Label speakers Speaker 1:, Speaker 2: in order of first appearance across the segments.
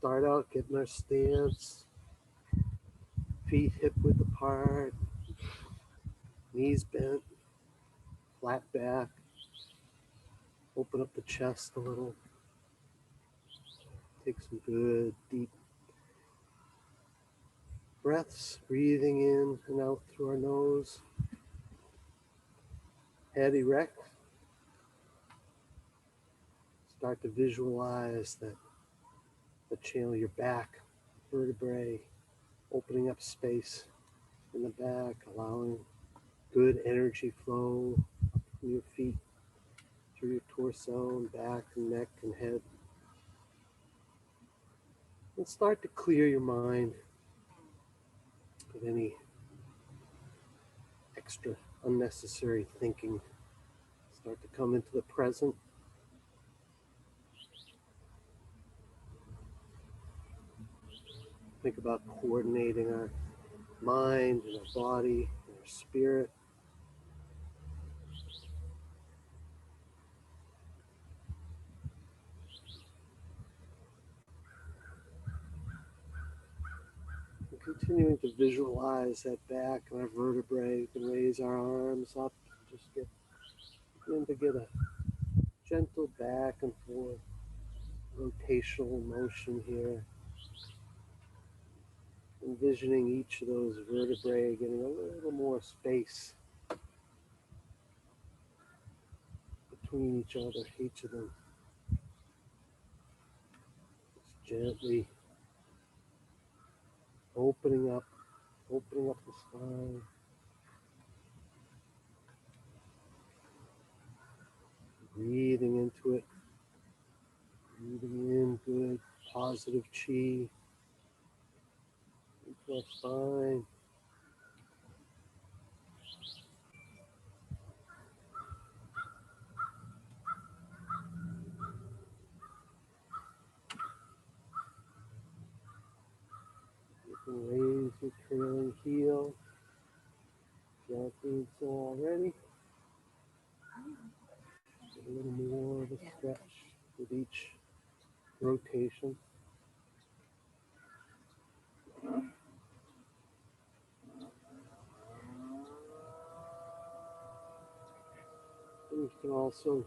Speaker 1: start out getting our stance, feet hip width apart, knees bent, flat back, open up the chest a little, take some good deep breaths, breathing in and out through our nose, head erect. Start to visualize that the channel of your back, vertebrae, opening up space in the back, allowing good energy flow up from your feet, through your torso and back and neck and head. And start to clear your mind of any extra unnecessary thinking. Start to come into the present. Think about coordinating our mind and our body and our spirit. And continuing to visualize that back and our vertebrae. We can raise our arms up and just begin to get a gentle back and forth rotational motion here. Envisioning each of those vertebrae getting a little more space between each other, each of them. Just gently opening up the spine. Breathing into it. Breathing in good, positive chi into our spine. You can raise your trailing heel. Gently and so already. Get a little more of a stretch with each rotation. And you can also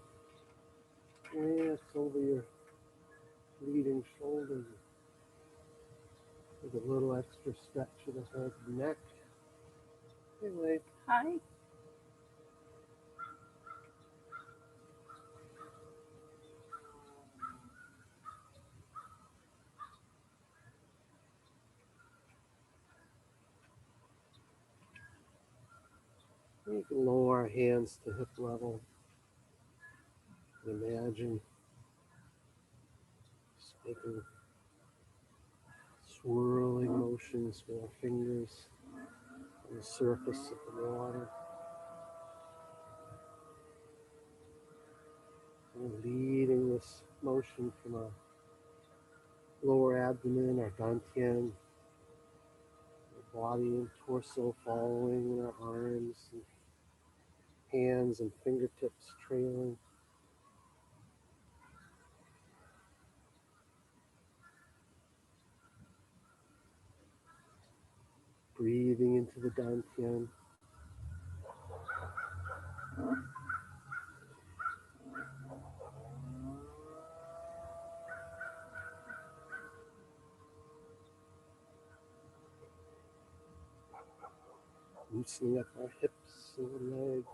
Speaker 1: glance over your leading shoulders with a little extra stretch of the head and neck. Anyway,
Speaker 2: Hi.
Speaker 1: you can lower our hands to hip level. And imagine just making swirling motions with our fingers on the surface of the water. And leading this motion from our lower abdomen, our dantian, our body and torso following, and our arms and hands and fingertips trailing. Breathing into the dantian. Loosening up our hips and our legs.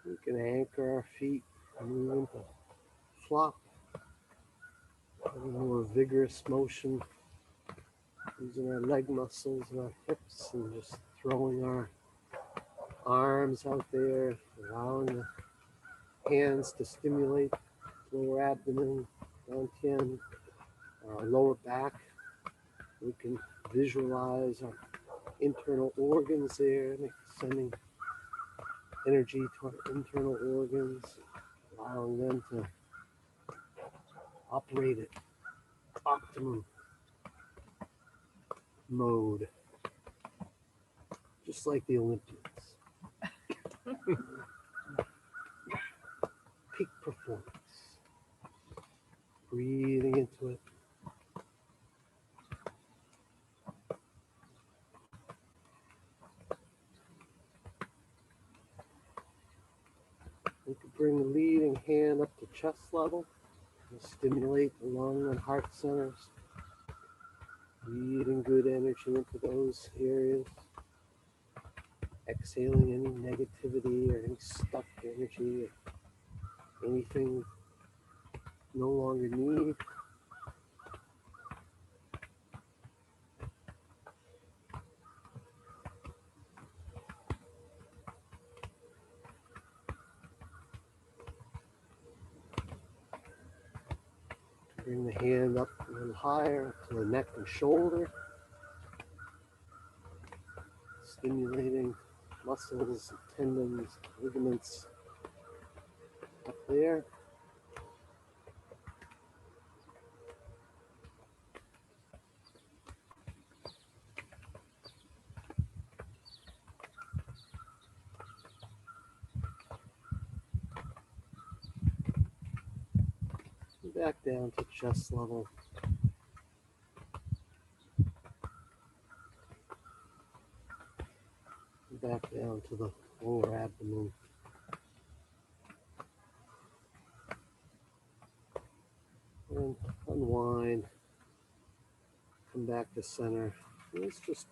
Speaker 1: We can anchor our feet and move into flop. A little more vigorous motion using our leg muscles and our hips and just throwing our arms out there, allowing the hands to stimulate lower abdomen, dantian, our lower back. We can visualize our internal organs there, sending energy to our internal organs, allowing them to operate at optimum mode, just like the Olympians. Peak performance. Breathing into it. You can bring the leading hand up to chest level and stimulate the lung and heart centers. Breathing good energy into those areas. Exhaling any negativity or any stuck energy or anything no longer need. Bring the hand up a little higher to the neck and shoulder, stimulating muscles, tendons, ligaments up there. Back down to chest level. Back down to the lower abdomen. And unwind. Come back to center. Let's just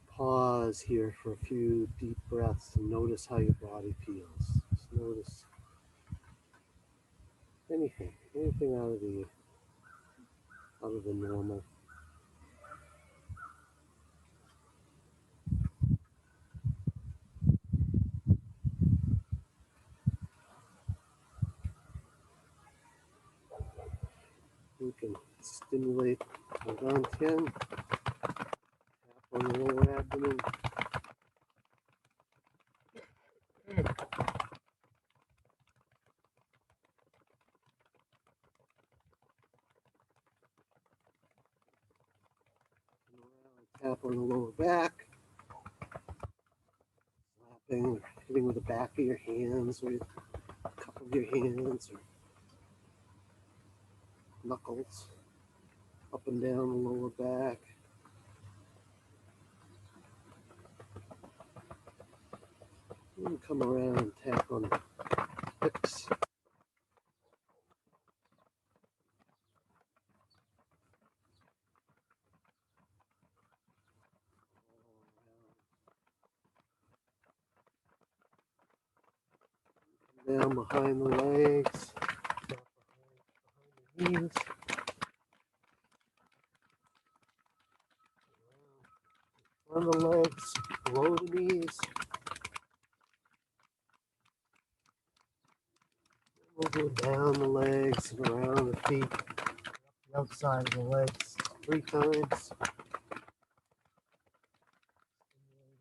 Speaker 1: pause here for a few deep breaths and notice how your body feels. Just notice anything out of the normal. We can stimulate the Gong, tap on the lower abdomen. Tap on the lower back. Slapping, hitting with the back of your hands or a couple of your hands or knuckles up and down the lower back. And come around and tap on the hips. Down behind the legs. Behind the knees. On the legs, below the knees. We'll go down the legs and around the feet, the outside of the legs 3 times.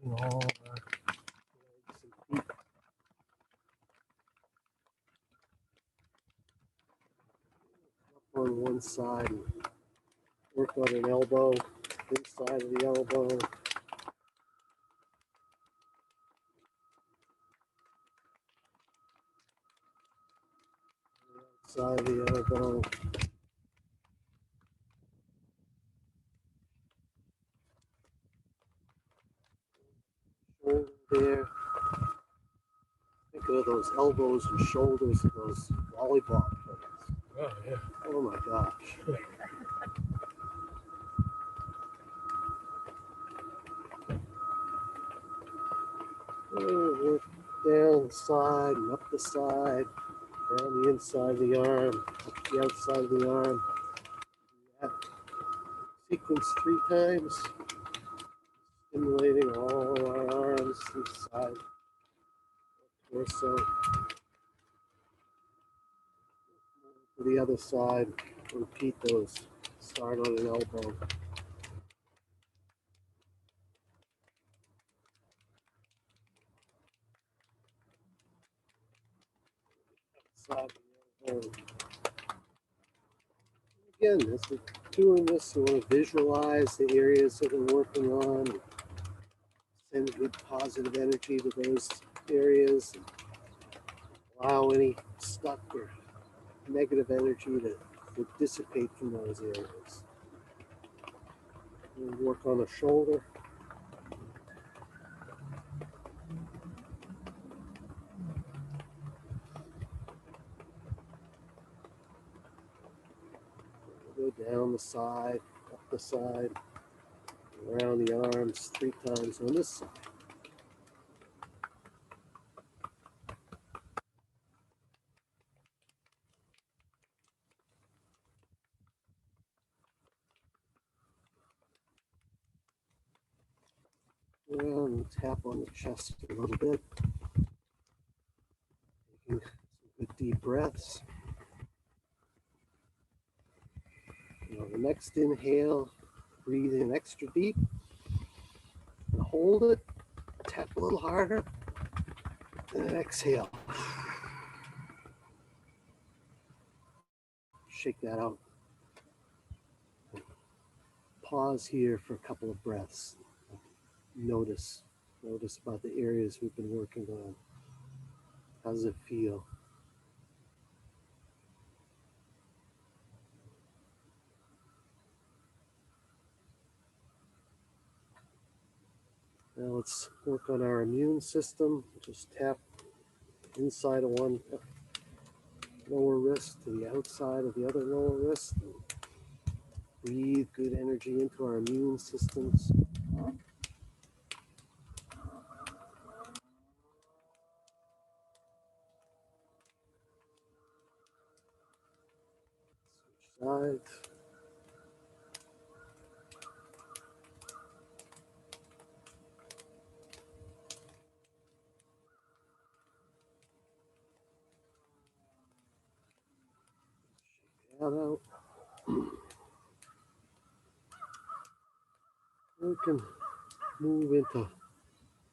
Speaker 1: Stimulating all our legs and feet. Up on one side and work on an elbow, inside of the elbow. Side of the elbow. Shoulder there. Think of those elbows and shoulders of those volleyball players.
Speaker 2: Oh, yeah.
Speaker 1: Oh my gosh. Work down the side and up the side, down the inside of the arm, up the outside of the arm. That sequence 3 times, stimulating all our arms inside, torso. To the other side, repeat those. Start on an elbow. Side of the elbow. Again, this is Doing this, you want to visualize the areas that we're working on, send good positive energy to those areas, and allow any stuck or negative energy to dissipate from those areas. We'll work on the shoulder. We'll go down the side, up the side, around the arms 3 times on this side. And tap on the chest a little bit. Taking some good deep breaths. Now the next inhale, breathe in extra deep. And hold it. Tap a little harder. And then exhale. Shake that out. Pause here for a couple of breaths. Notice about the areas we've been working on. How does it feel? Now let's work on our immune system. Just tap inside of one lower wrist to the outside of the other lower wrist. Breathe good energy into our immune systems. Switch sides. Shake that out. We can move into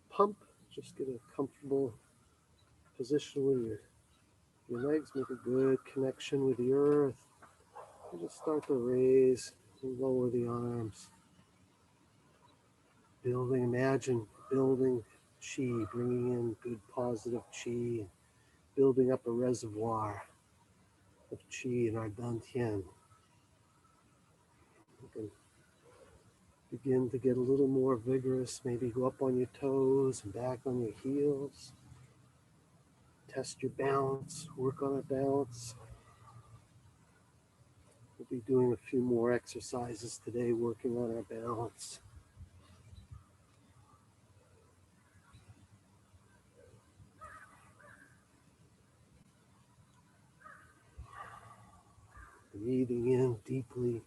Speaker 1: pump. Just get a comfortable position with your legs. Make a good connection with the earth. And just start to raise and lower the arms. Imagine building chi, bringing in good positive chi, building up a reservoir of chi in our dantian. You can begin to get a little more vigorous, maybe go up on your toes and back on your heels. Test your balance, work on a balance. We'll be doing a few more exercises today, working on our balance. Breathing in deeply,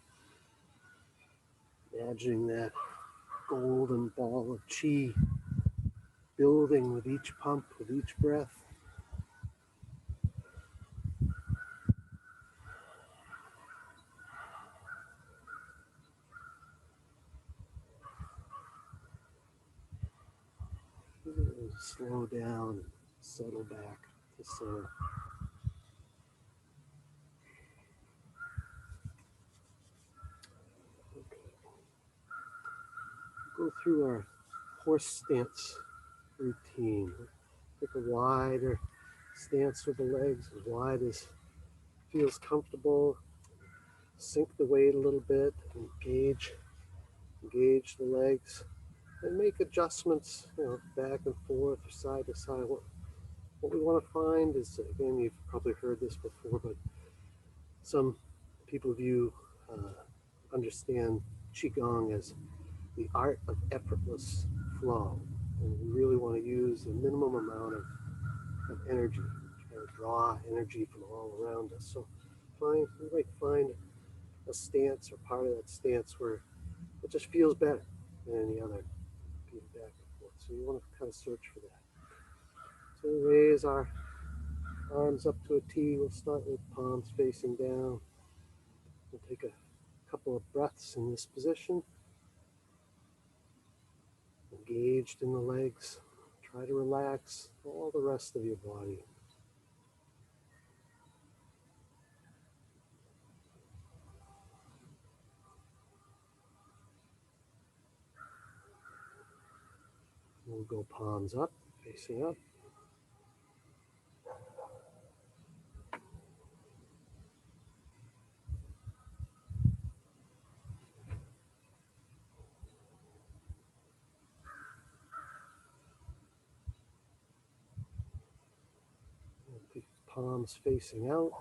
Speaker 1: imagining that golden ball of chi building with each pump, with each breath. Slow down and settle back to center. Okay. Go through our horse stance routine. Take a wider stance with the legs, as wide as feels comfortable. Sink the weight a little bit, engage the legs, and make adjustments, back and forth, side to side. What we want to find is, again, you've probably heard this before, but some people understand Qigong as the art of effortless flow. And we really want to use the minimum amount of energy, try to draw energy from all around us. So we might find a stance or part of that stance where it just feels better than any other, being back and forth. So you want to kind of search for that. So we raise our arms up to a T. We'll start with palms facing down. We'll take a couple of breaths in this position. Engaged in the legs. Try to relax all the rest of your body. We'll go palms up, facing up. Palms facing out.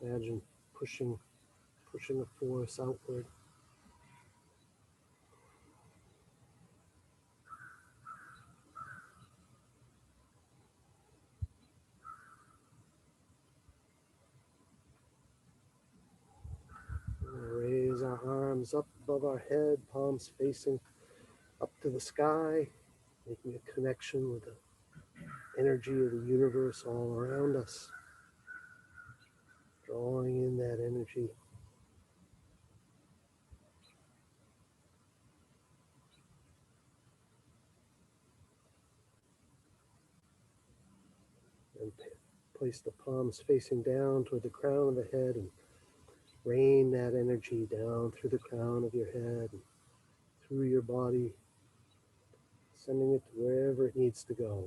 Speaker 1: Imagine pushing the force outward. Raise our arms up above our head, palms facing up to the sky, making a connection with the energy of the universe all around us, drawing in that energy. And place the palms facing down toward the crown of the head and rain that energy down through the crown of your head and through your body, sending it to wherever it needs to go.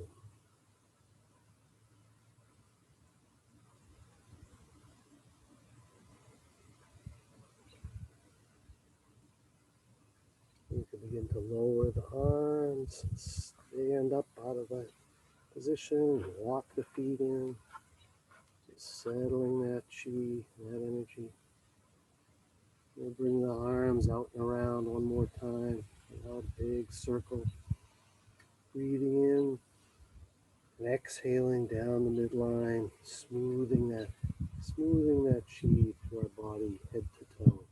Speaker 1: You can begin to lower the arms, stand up out of that position, walk the feet in, settling that chi, that energy. We'll bring the arms out and around one more time, out a big circle. Breathing in and exhaling down the midline, smoothing that chi through our body, head to toe.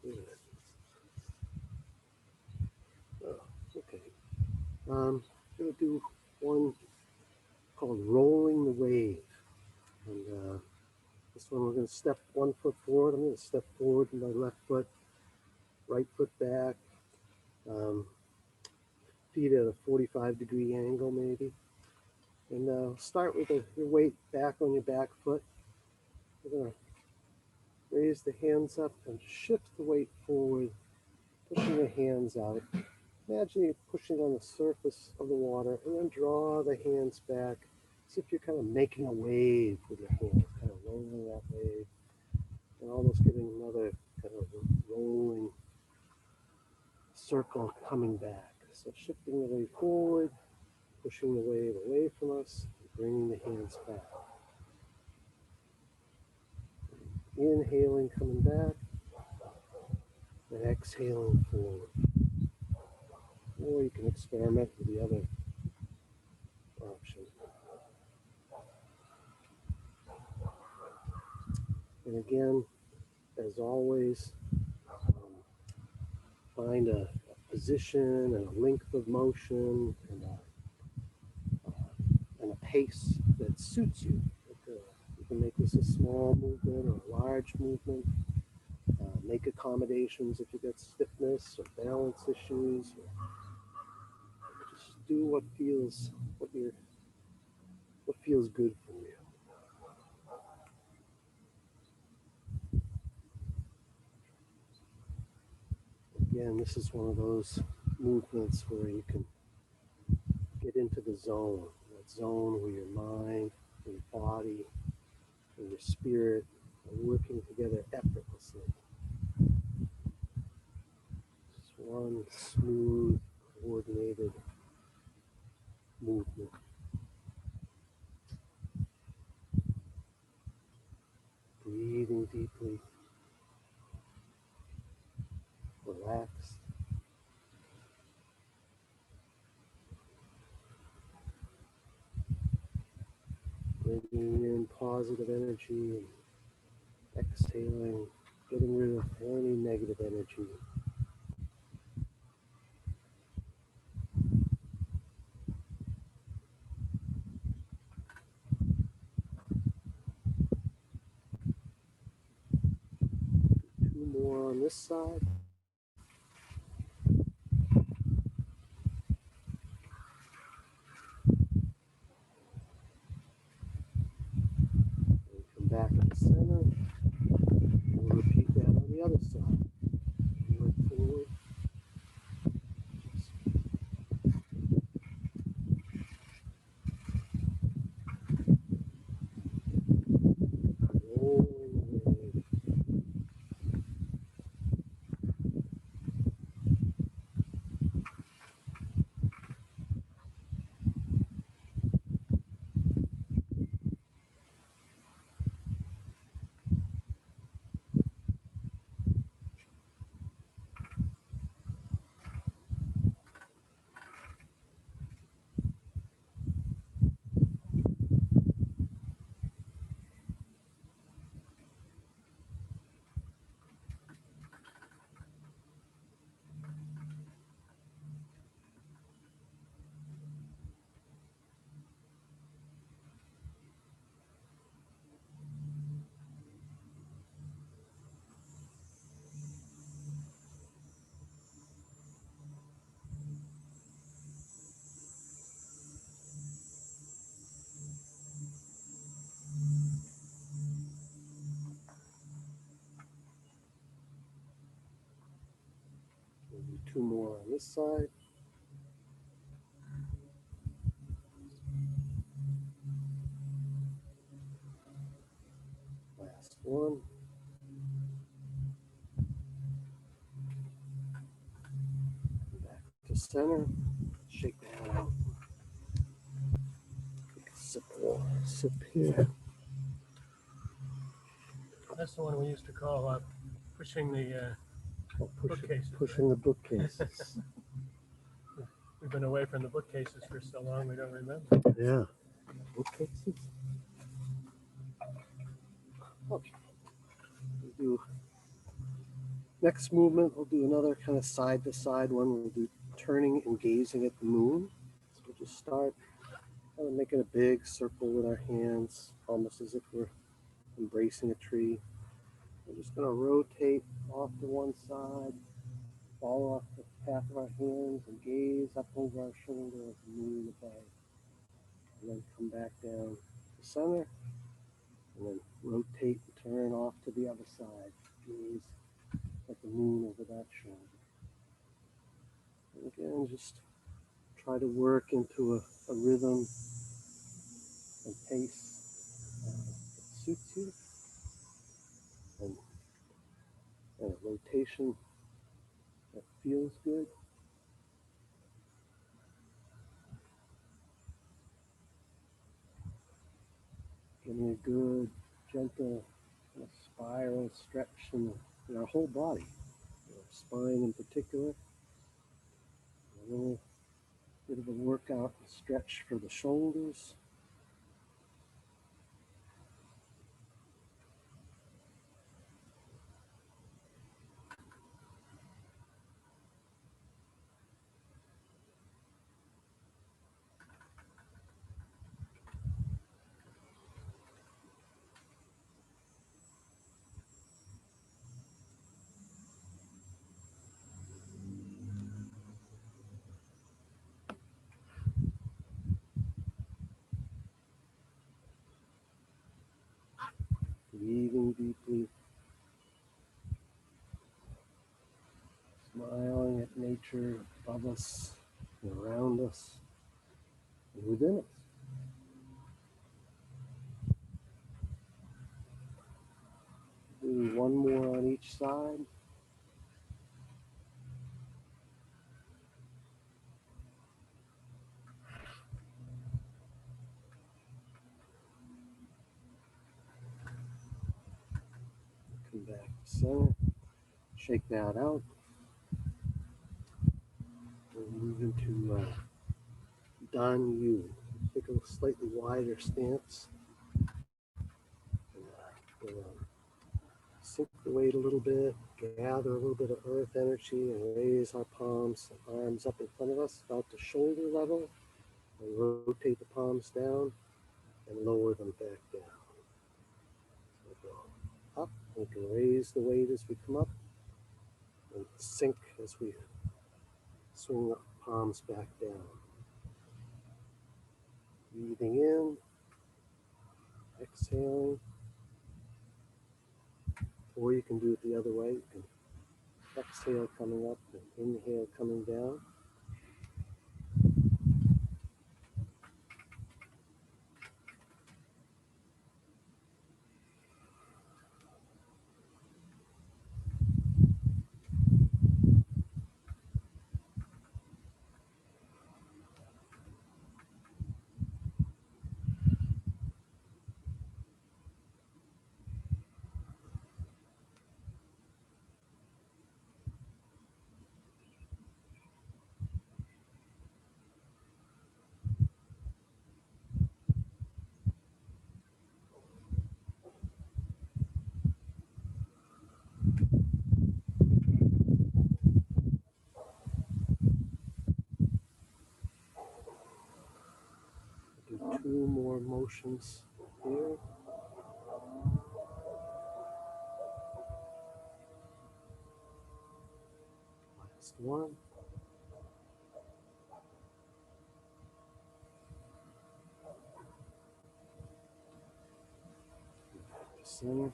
Speaker 1: Good. Oh, okay. I'm going to do one called rolling the wave. And this one we're going to step 1 foot forward. I'm going to step forward with my left foot, right foot back, feet at a 45-degree angle maybe. And start with your weight back on your back foot. We're going to raise the hands up and shift the weight forward, pushing the hands out. Imagine you're pushing on the surface of the water and then draw the hands back as if you're kind of making a wave with your hands, kind of rolling that wave and almost getting another kind of rolling circle coming back. So shifting the weight forward, pushing the wave away from us, and bringing the hands back. Inhaling, coming back, and exhaling forward. Or you can experiment with the other option. And again, as always, find a position and a length of motion and a pace that suits you. You can make this a small movement or a large movement. Make accommodations if you get stiffness or balance issues. Or just do what feels good for you. Again, this is one of those movements where you can get into the zone, that zone where your mind, and your body, and your spirit are working together effortlessly. Just one smooth, coordinated movement. Breathing deeply, relaxed. Bringing in positive energy and exhaling, getting rid of any negative energy. Two more on this side. And come back to the center. We'll repeat that on the other side. Do two more on this side. Last one. Back to center. Shake that out. Sip here.
Speaker 2: That's the one we used to call pushing the bookcases.
Speaker 1: Pushing
Speaker 2: right?
Speaker 1: the bookcases.
Speaker 2: We've been away from the bookcases for so long we don't remember.
Speaker 1: Yeah. Bookcases. Okay. We'll do next movement. We'll do another kind of side to side one. We'll do turning and gazing at the moon. So we'll just start kind of making a big circle with our hands, almost as if we're embracing a tree. We're just going to rotate off to one side, follow off the path of our hands, and gaze up over our shoulder at the moon above. And then come back down to center, and then rotate and turn off to the other side. Gaze at the moon over that shoulder. And again, just try to work into a rhythm and pace that suits you, and a rotation that feels good. Getting a good, gentle spiral stretch in our whole body, our spine in particular. A little bit of a workout and stretch for the shoulders. Breathing deeply, smiling at nature above us and around us and within us. Do one more on each side. Come back to center. Shake that out. We'll move into Dan Yu. Take a slightly wider stance. We'll sink the weight a little bit, gather a little bit of earth energy, and raise our palms and arms up in front of us, about to shoulder level, and rotate the palms down and lower them back down. So we'll go up. We can raise the weight as we come up, and sink as we swing the palms back down. Breathing in, exhaling, or you can do it the other way. You can exhale coming up and inhale coming down. Do two more motions here. Last one. Back to center.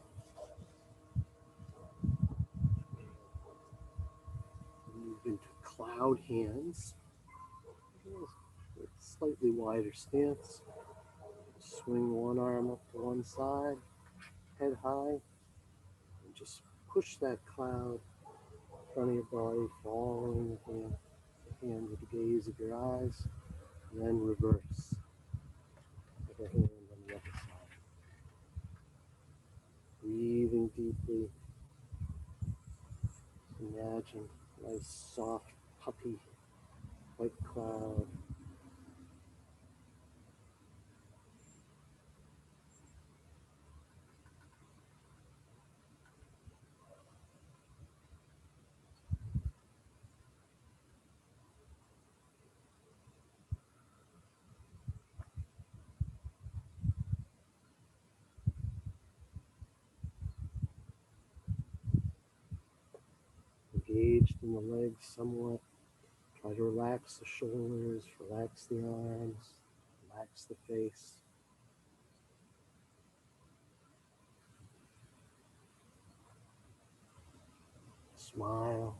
Speaker 1: Move into cloud hands. With slightly wider stance. Swing one arm up to one side, head high, and just push that cloud in front of your body, following the hand with the gaze of your eyes, and then reverse. Other hand on the other side. Breathing deeply. Imagine a nice, soft, puppy white cloud. Engaged in the legs somewhat. Try to relax the shoulders, relax the arms, relax the face. Smile.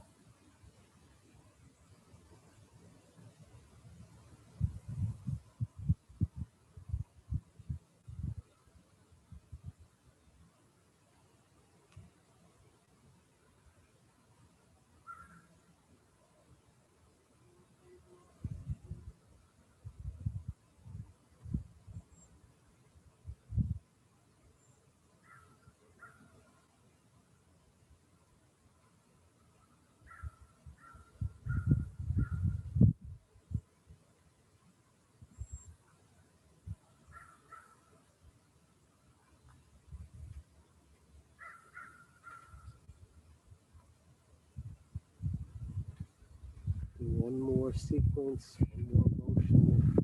Speaker 1: Do one more sequence, one more motion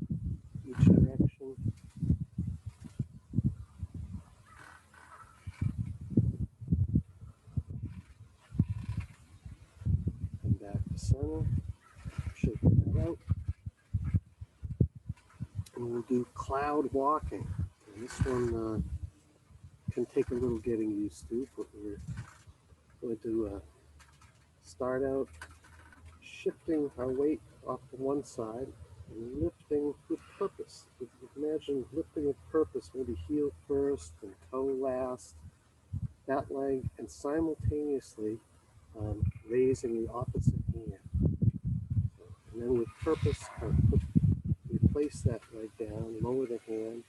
Speaker 1: in each direction. Come back to center. Shake that out. And we'll do cloud walking. And this one can take a little getting used to, but we're going to start out shifting our weight off to one side and lifting with purpose. Imagine lifting with purpose, maybe heel first and toe last, that leg, and simultaneously raising the opposite hand. And then with purpose, we place that leg down, lower the hand,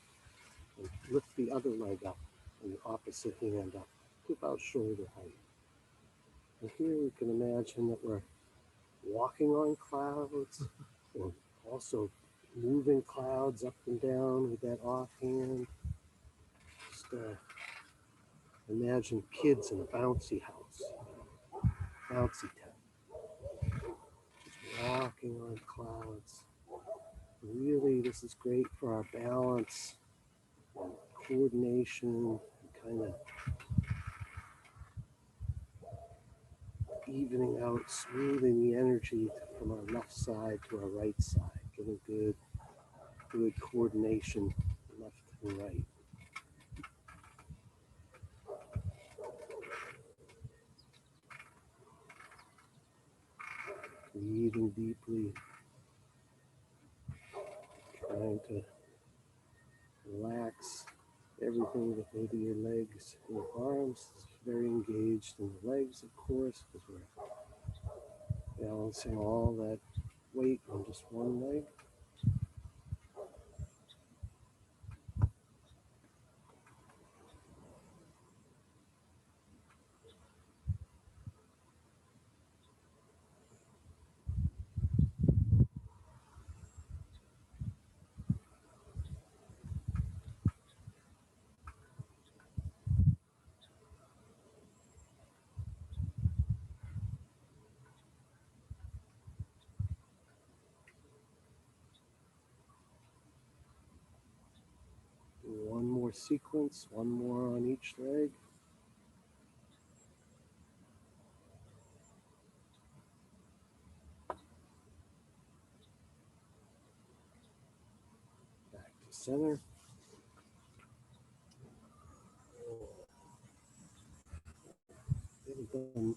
Speaker 1: and lift the other leg up and the opposite hand up to about shoulder height. And here we can imagine that we're walking on clouds, or also moving clouds up and down with that offhand. Just imagine kids in a bouncy house, bouncy town, just walking on clouds. Really, this is great for our balance and coordination, and kind of evening out, smoothing the energy from our left side to our right side, getting good coordination left and right. Breathing deeply, trying to relax everything that maybe your legs and your arms is very engaged in the legs, of course, because we're balancing all that weight on just one leg. One more sequence, one more on each leg. Back to center. Haven't done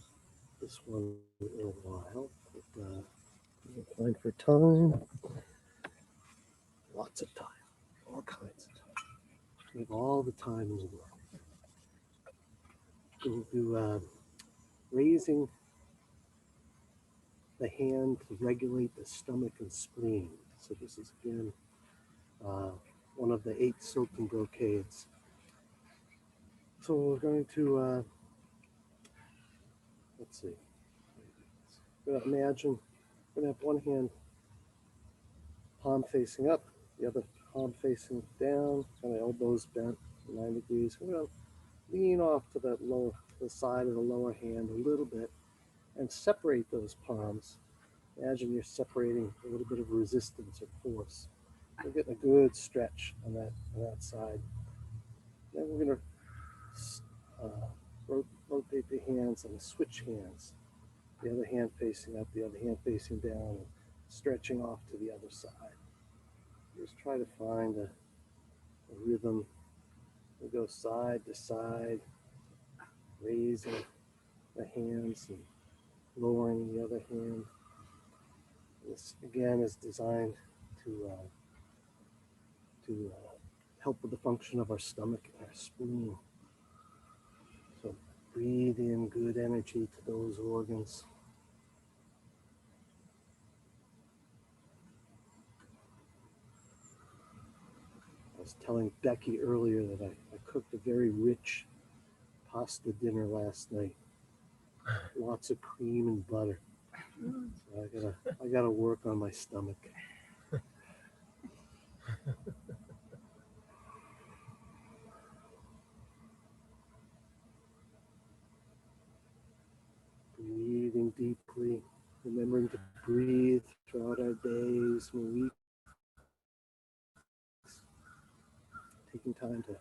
Speaker 1: this one in a while, but Find for time. Lots of time. All kinds of time. We have all the time in the world. We'll do raising the hand to regulate the stomach and spleen. So this is again one of the 8 silken brocades. So we're going to, let's see, we're going to imagine we're going to have one hand palm facing up, the other palm facing down, kind of elbows bent 9 degrees. We're going to lean off to the side of the lower hand a little bit and separate those palms. Imagine you're separating a little bit of resistance or force. We're getting a good stretch on that side. Then we're going to rotate the hands and switch hands. The other hand facing up, the other hand facing down, and stretching off to the other side. Just try to find a rhythm. We go side to side, raising the hands and lowering the other hand. This again is designed to help with the function of our stomach and our spleen. So breathe in good energy to those organs. I was telling Becky earlier that I cooked a very rich pasta dinner last night. Lots of cream and butter. So I gotta work on my stomach. Breathing deeply, remembering to breathe throughout our days and weeks. Taking time to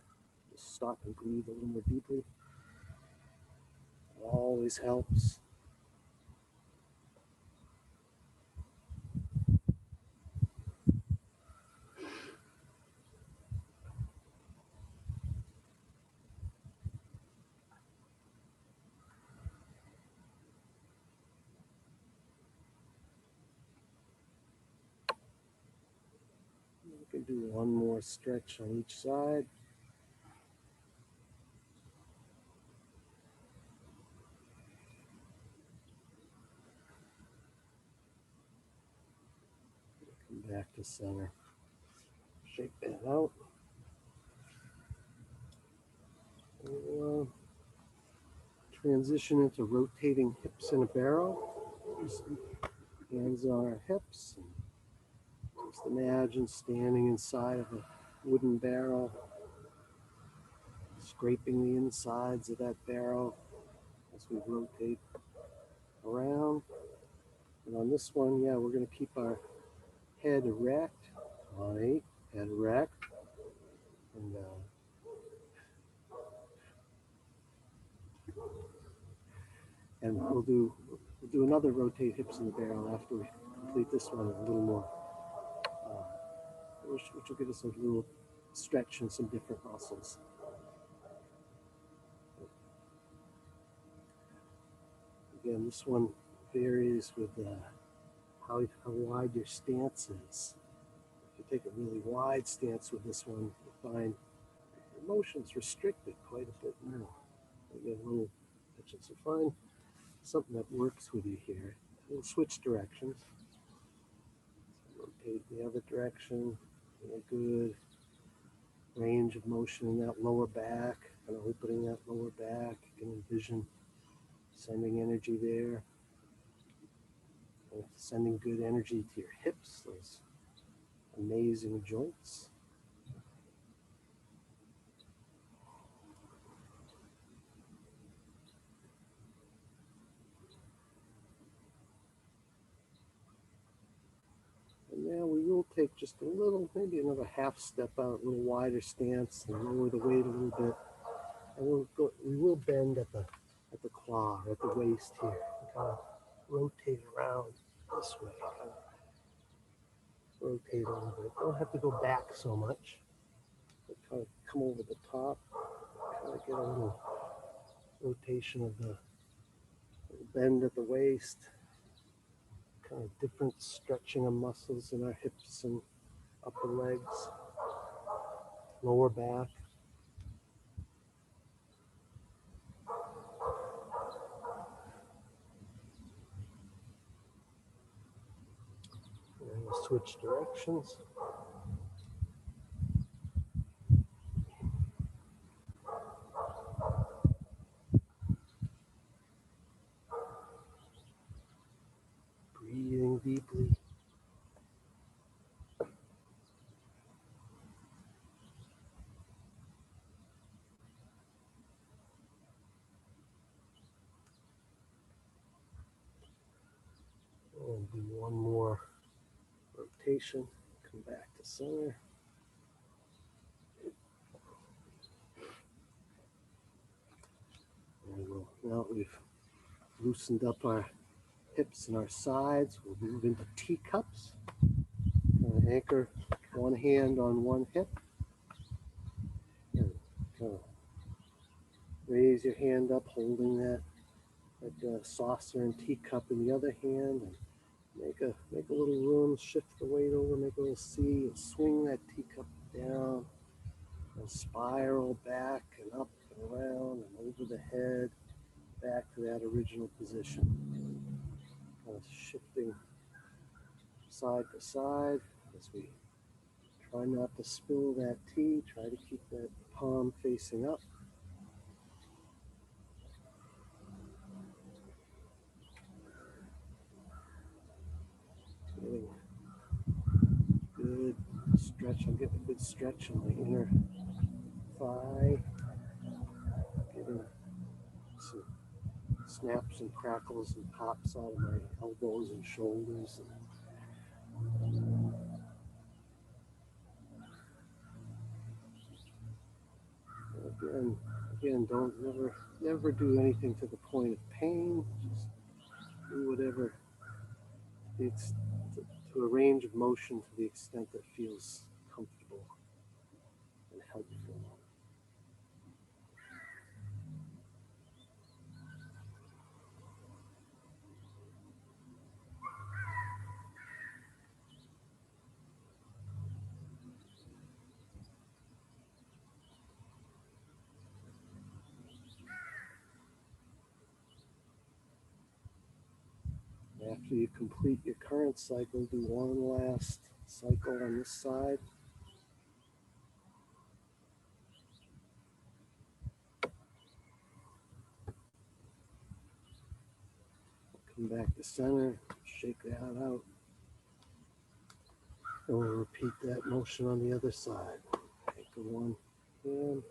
Speaker 1: just stop and breathe a little more deeply. It always helps. We can do one more stretch on each side. Come back to center. Shake that out. We'll transition into rotating hips in a barrel. Hands on our hips. Just imagine standing inside of a wooden barrel, scraping the insides of that barrel as we rotate around. And on this one, yeah, we're going to keep our head erect. On 8, head erect. And we'll do another rotate hips in the barrel after we complete this one a little more, which will give us a little stretch in some different muscles. Again, this one varies with how wide your stance is. If you take a really wide stance with this one, you'll find your motion's restricted quite a bit more. You get a little pitch. So find something that works with you here. We'll switch directions. So rotate the other direction. Get a good range of motion in that lower back, kind of opening that lower back. You can envision sending energy there. Sending good energy to your hips, those amazing joints. And now we will take just a little, maybe another half step out, a little wider stance, and lower the weight a little bit. And we will bend at the claw, or at the waist here. And kind of rotate around this way. Kind of rotate a little bit. Don't have to go back so much. But kind of come over the top. Kind of get a little rotation of the bend at the waist. kind of different stretching of muscles in our hips and upper legs, lower back. And we'll switch directions. Breathing deeply. And do one more rotation. Come back to center. And now that we've loosened up our hips and our sides, we'll move into teacups. Anchor one hand on one hip. And raise your hand up, holding that saucer and teacup in the other hand, and make a little room. Shift the weight over, make a little C. Swing that teacup down, and spiral back and up and around and over the head, back to that original position. Kind of shifting side to side as we try not to spill that tea. Try to keep that palm facing up. Getting good stretch. I'm getting a good stretch on my inner thigh. Getting some snaps and crackles and pops out of my elbows and shoulders. And again, don't never do anything to the point of pain. Just do whatever it's to a range of motion to the extent that feels comfortable and helpful. After you complete your current cycle, do one last cycle on this side. Come back to center, shake that out. And we'll repeat that motion on the other side. Anchor one hand.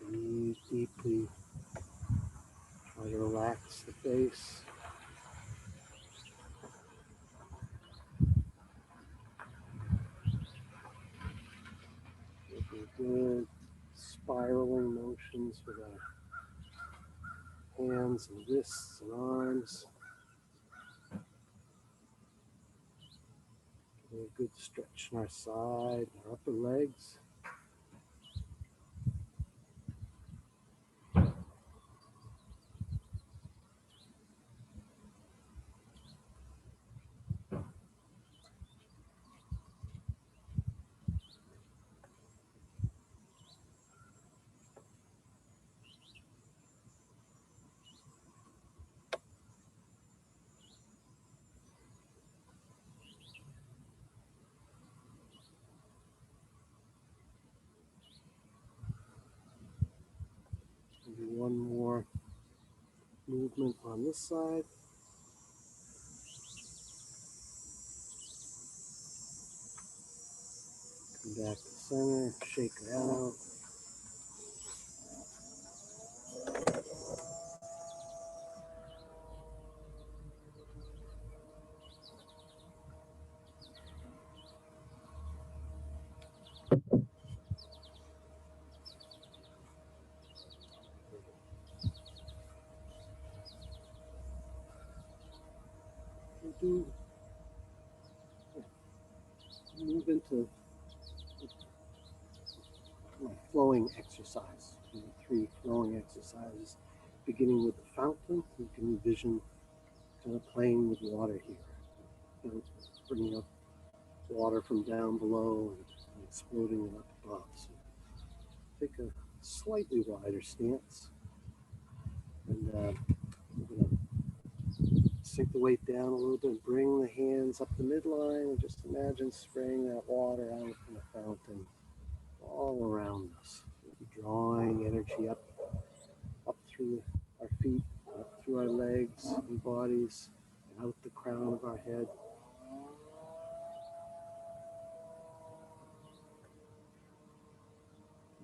Speaker 1: Breathe deeply. Try to relax the face. Making good spiraling motions with our hands and wrists and arms. Getting a good stretch in our side, our upper legs. Do one more movement on this side. Come back to center, shake that out. Do move into flowing exercise. We have 3 flowing exercises, beginning with the fountain. You can envision kind of playing with water here, bringing up water from down below and exploding it up above. So take a slightly wider stance, and we're going to sink the weight down a little bit, bring the hands up the midline, and just imagine spraying that water out from the fountain all around us. We'll be drawing energy up through our feet, up through our legs and bodies, and out the crown of our head.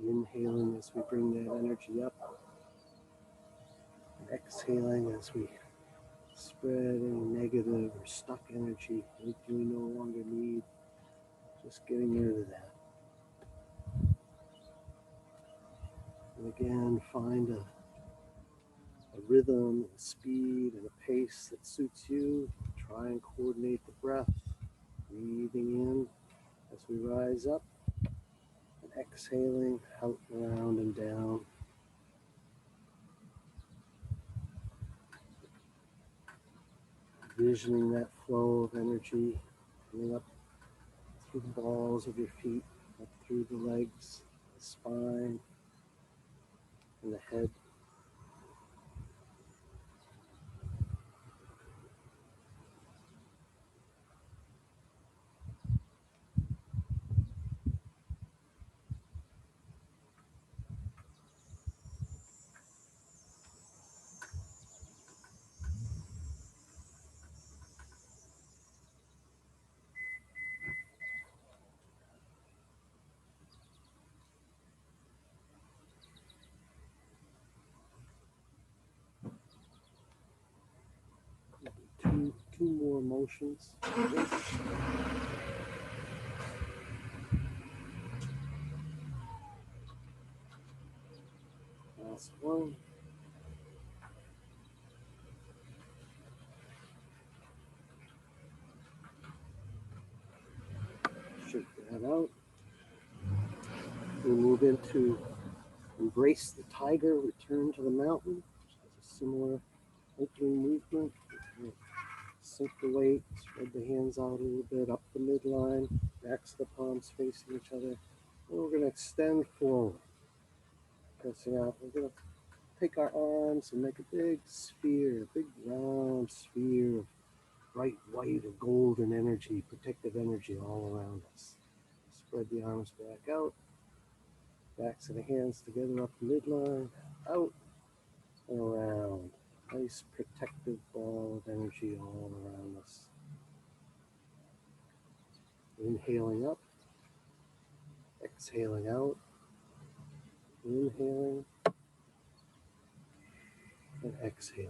Speaker 1: Inhaling as we bring that energy up, and exhaling as we spread any negative or stuck energy that we no longer need. Just getting rid of that. And again, find a rhythm, a speed, and a pace that suits you. Try and coordinate the breath, breathing in as we rise up, and exhaling out, around, and down. Envisioning that flow of energy coming up through the balls of your feet, up through the legs, the spine, and the head. Two more motions. Last one. Shake that out. We move into embrace the tiger, return to the mountain, which has a similar opening movement. Sink the weight, spread the hands out a little bit, up the midline, backs of the palms facing each other. And we're going to extend forward, pressing out. We're going to take our arms and make a big sphere, a big round sphere of bright white or golden energy, protective energy all around us. Spread the arms back out, backs of the hands together up the midline, out and around. Nice protective ball of energy all around us. Inhaling up, exhaling out, inhaling and exhaling.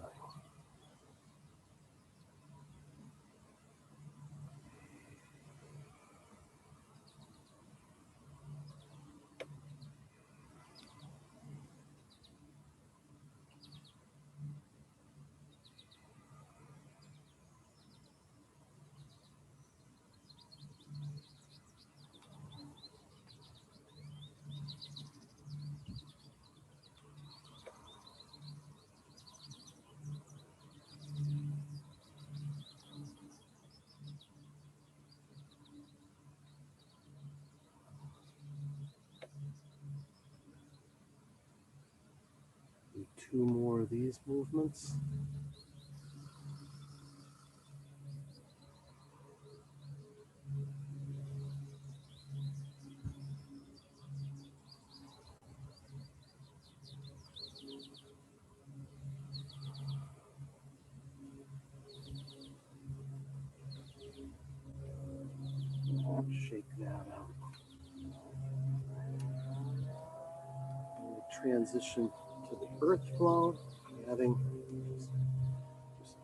Speaker 1: Do 2 more of these movements. Shake that out. We'll transition to the earth flow, adding just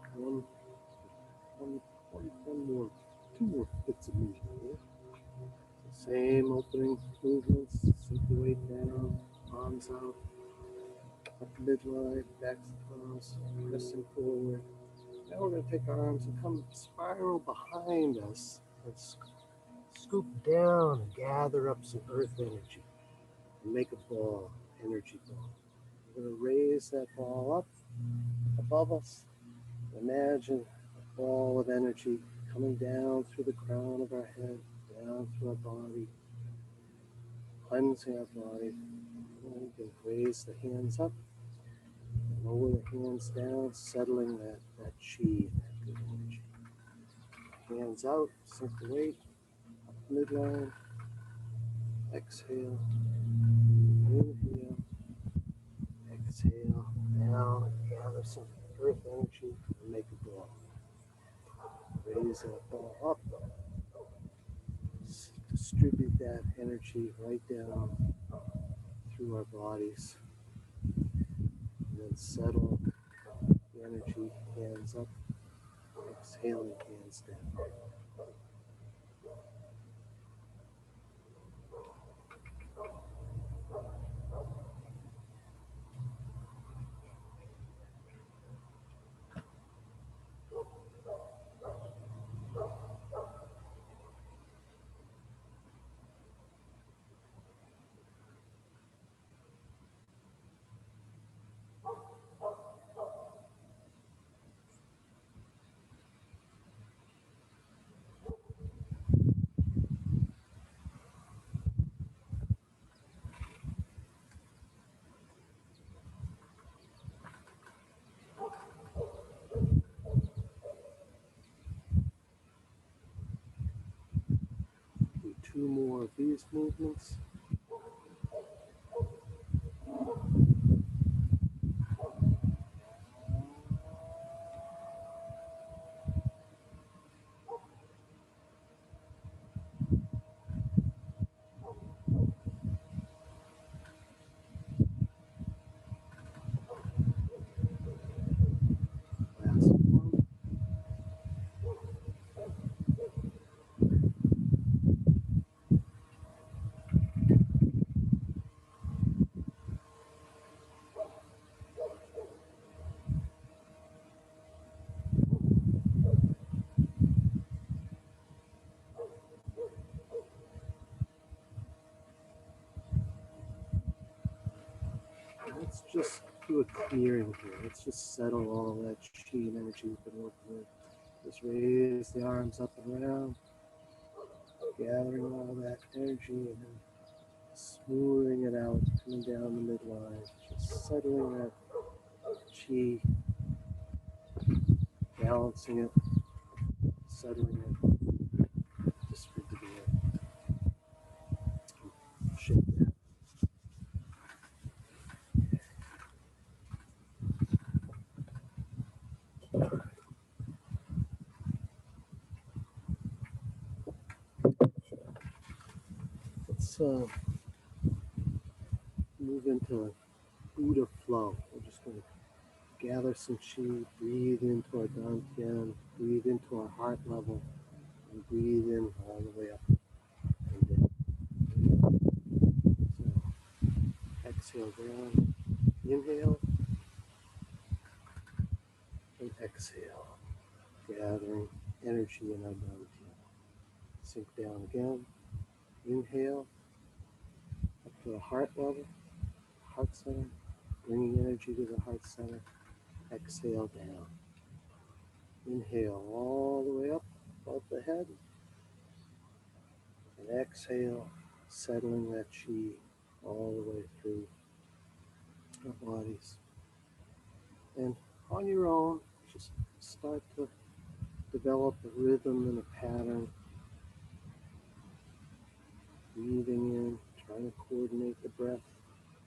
Speaker 1: two more bits of movement here. So same opening movements, sink the weight down, arms out, up the midline, backs of the palms, pressing forward. Now we're going to take our arms and come spiral behind us and scoop down and gather up some earth energy and make a ball, energy ball. We're going to raise that ball up above us. Imagine a ball of energy coming down through the crown of our head, down through our body, cleansing our body. And we can raise the hands up, and lower the hands down, settling that chi and that good energy. Hands out, sink the weight, up midline, exhale, inhale, exhale, down, gather some earth energy and make a ball. Raise that ball up, distribute that energy right down through our bodies, and then settle the energy, hands up, exhaling, hands down. Do two more of these movements. Last one. Let's just do a clearing here. Let's just settle all that chi and energy we've been working with. Just raise the arms up and around, gathering all that energy and then smoothing it out, coming down the midline, just settling that chi, balancing it, settling it, distributing it, shake that. Let's move into Buddha flow. We're just going to gather some chi, breathe into our dantian, breathe into our heart level, and breathe in all the way up and down. So exhale down, inhale, and exhale, gathering energy in our dantian. Sink down again, inhale, up to the heart level, heart center, bringing energy to the heart center. Exhale down. Inhale all the way up above the head. And exhale, settling that chi all the way through our bodies. And on your own, just start to develop a rhythm and a pattern. Breathing in, trying to coordinate the breath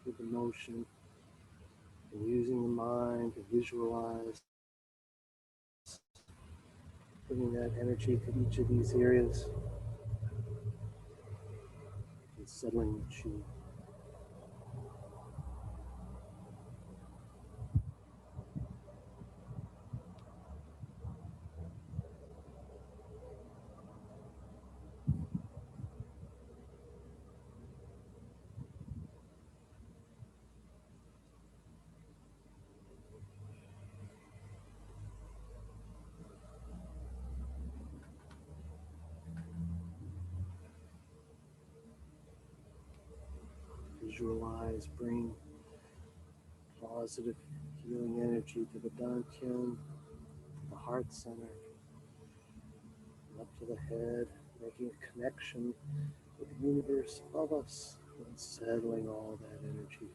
Speaker 1: with the motion, and using the mind to visualize, bringing that energy to each of these areas, and settling the chi. visualize, bring positive healing energy to the dantian, the heart center, up to the head, making a connection with the universe above us and settling all that energy.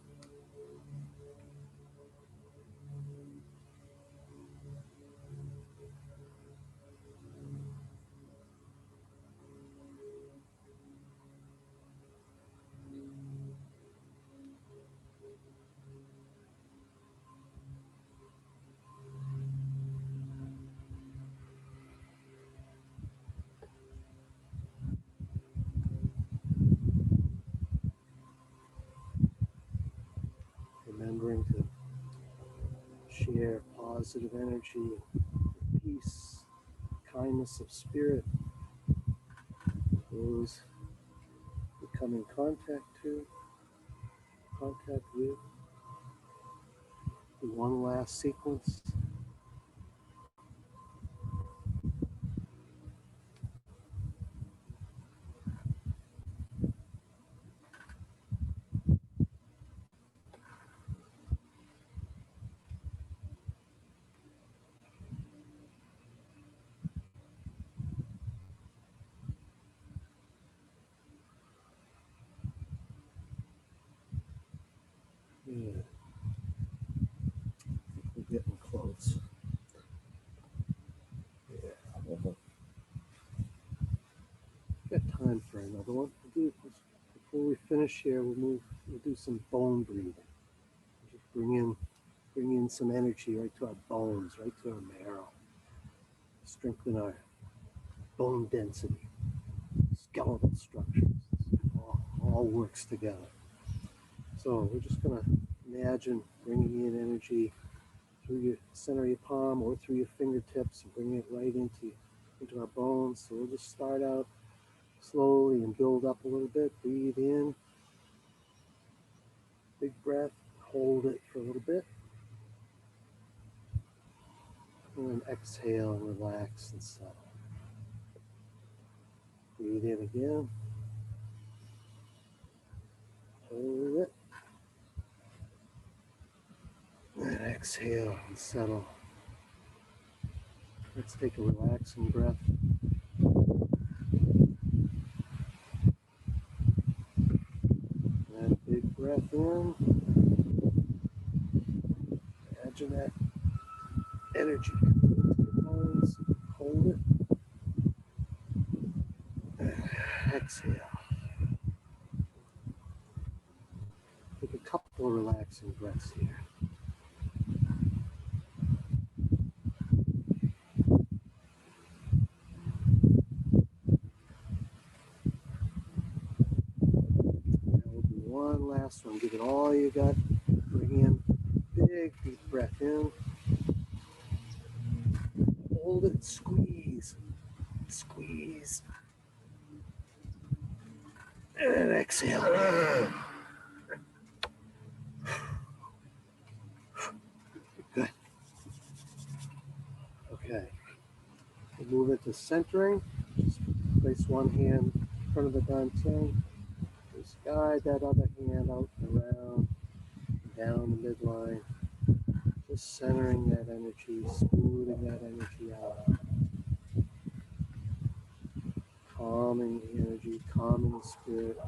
Speaker 1: Remembering to share positive energy, peace, kindness of spirit, those we come in contact with. Do one last sequence. Yeah, we're getting close. Yeah, got time for another one. Before we finish here, we'll do some bone breathing. Just bring in some energy right to our bones, right to our marrow. Strengthen our bone density, skeletal structures. All works together. So we're just gonna imagine bringing in energy through your center of your palm or through your fingertips and bring it right into our bones. So we'll just start out slowly and build up a little bit. Breathe in, big breath, hold it for a little bit. And then exhale and relax and settle. Breathe in again. Hold it. And exhale and settle. Let's take a relaxing breath. And big breath in. Imagine that energy coming into the bones. Hold it. Exhale. Take a couple of relaxing breaths here. Now we'll do one last one. Give it all you got. Bring in big deep breath in. Hold it. Squeeze. Squeeze. And exhale. Good. Okay. We'll move into centering. Just place one hand in front of the dantian. Just guide that other hand out and around, down the midline. Just centering that energy, smoothing that energy out. Calming the energy, calming the spirit.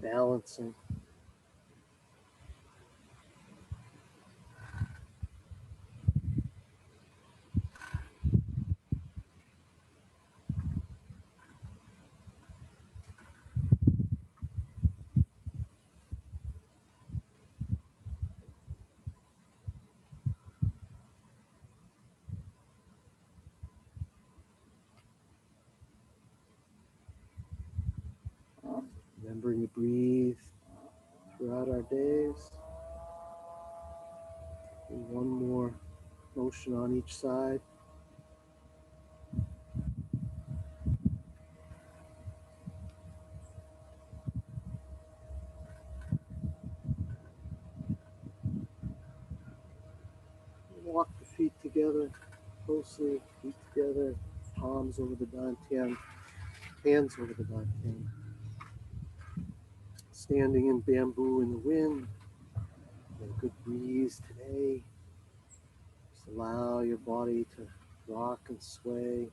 Speaker 1: Balancing. Remembering to breathe throughout our days. Do one more motion on each side. Walk the feet together closely, feet together, palms over the dantian. hands over the back pain. Standing in bamboo in the wind, a good breeze today. Just allow your body to rock and sway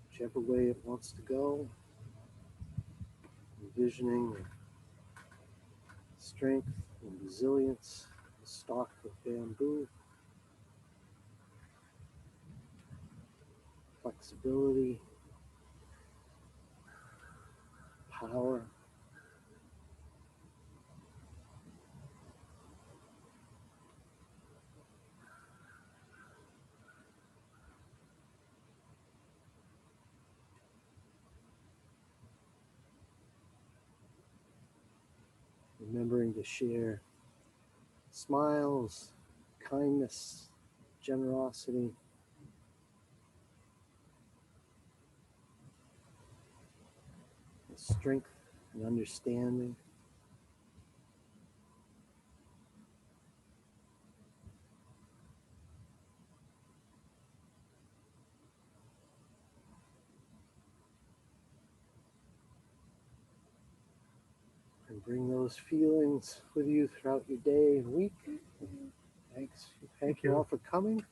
Speaker 1: whichever way it wants to go. Envisioning the strength and resilience of the stalk of bamboo, flexibility, power. Remembering to share smiles, kindness, generosity, strength and understanding. And bring those feelings with you throughout your day and week. Thanks. Thank you all for coming.